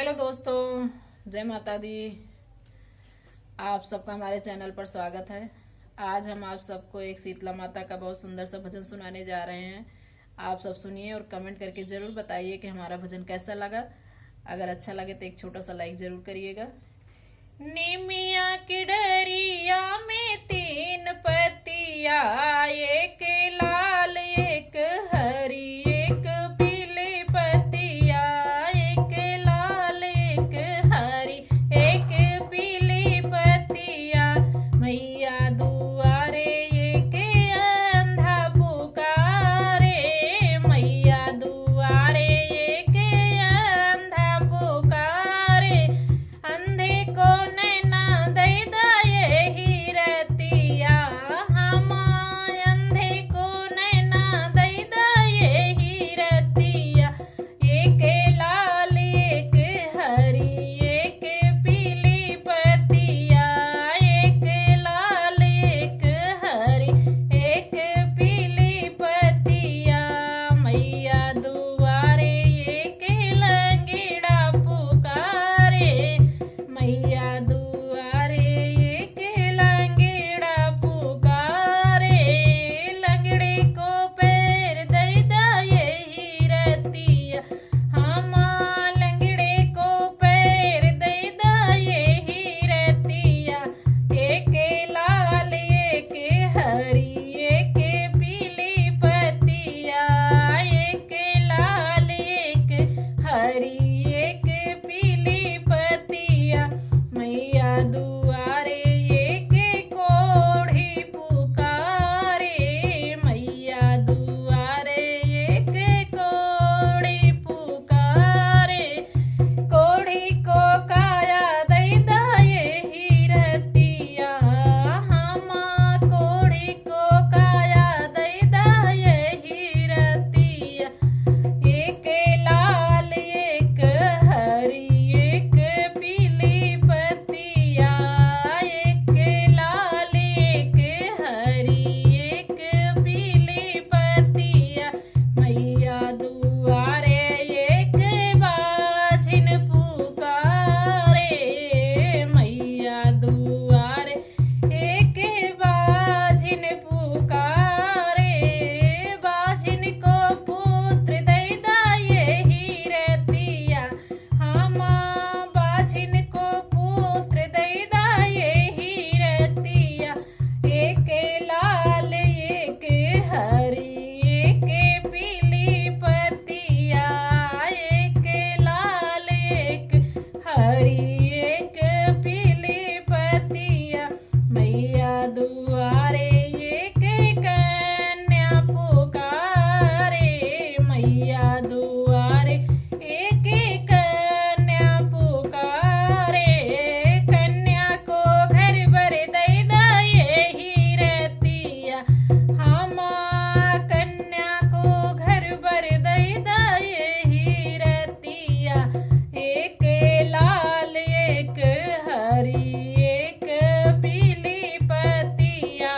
Hello दोस्तों, जय माता दी। आप सबका हमारे चैनल पर स्वागत है। आज हम आप सबको एक शीतला माता का बहुत सुंदर सा भजन सुनाने जा रहे हैं। आप सब सुनिए और कमेंट करके जरूर बताइए कि हमारा भजन कैसा लगा। अगर अच्छा लगे तो एक छोटा सा लाइक जरूर करिएगा। निमिया की डरिया में 3 पत्तिया, एक लाल एक हरी एक पीली पत्तिया, एक लाल एक हरी एक पीली पत्तिया। मैया दुआरे एक अंधा पुकारे, मैया दुआरे एक अंधा पुकारे। अंधे को नैना दई दये हीरतिया, हम अंधे को नैना दई दये हीरतिया। एक लाल एक हरी एक पीली पत्तिया, एक लाल एक हरी एक पीली पत्तिया। मैया दुआरे एक लंगड़ा पुकारे, मैया दुआरे एक लंगड़ा पुकारे। लंगड़े को पैर दई दये हीरतिया, हम लंगड़े को पैर दई दये हीरतिया। एक लाल एक हरी एक पीली पत्तिया, एक लाल एक हरी एक पीली पत्तिया। मैया दुआरे एक कोढ़ी पुकारे, मैया दुआरे एक कोढ़ी पुकारे। कोढ़ी को काया दई दये हीरतिया, हम कोढ़ी को काया दई दये हीरतिया। एक लाल एक हरी एक पीली पत्तिया, एक लाल एक हरी एक पीली पत्तिया। मैया दुआरे एक बाझिन पुकारे, मैया दुआरे एक बाझिन पुकारे। बाझिन को पुत्र दई दये हीरतिया, हम बाझिन को पुत्र दई दये हीरतिया। एक लाल एक हरी एक पीली पत्तिया, एक लाल एक हरी एक पीली पत्तिया। मैया दुआरे एक कन्या पुकारे, मैया दुआरे एक कन्या पुकारे। कन्या को घर भर दई दये हीरतिया, हम कन्या को घर भर दई दये हीरतिया। एक लाल एक हरी एक पीली पत्तिया,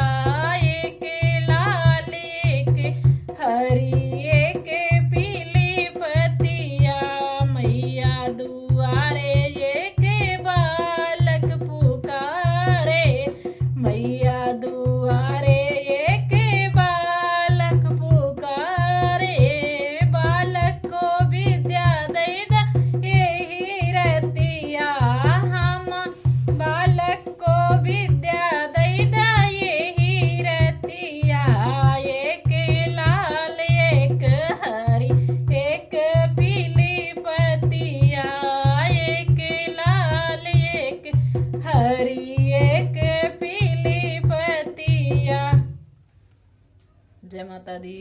एक लाल एक हरी एक पीली पत्तिया। मैया दुआरे एक बालक पुकारे, मैया दुआरे एक बालक पुकारे। बालक को विद्या दई दये हीरतिया, हम बालक को विद्या दई दये हीरतिया। एक लाल एक हरी एक पीली पत्तिया, एक लाल एक हरी एक पीली पत्तिया। जय माता दी।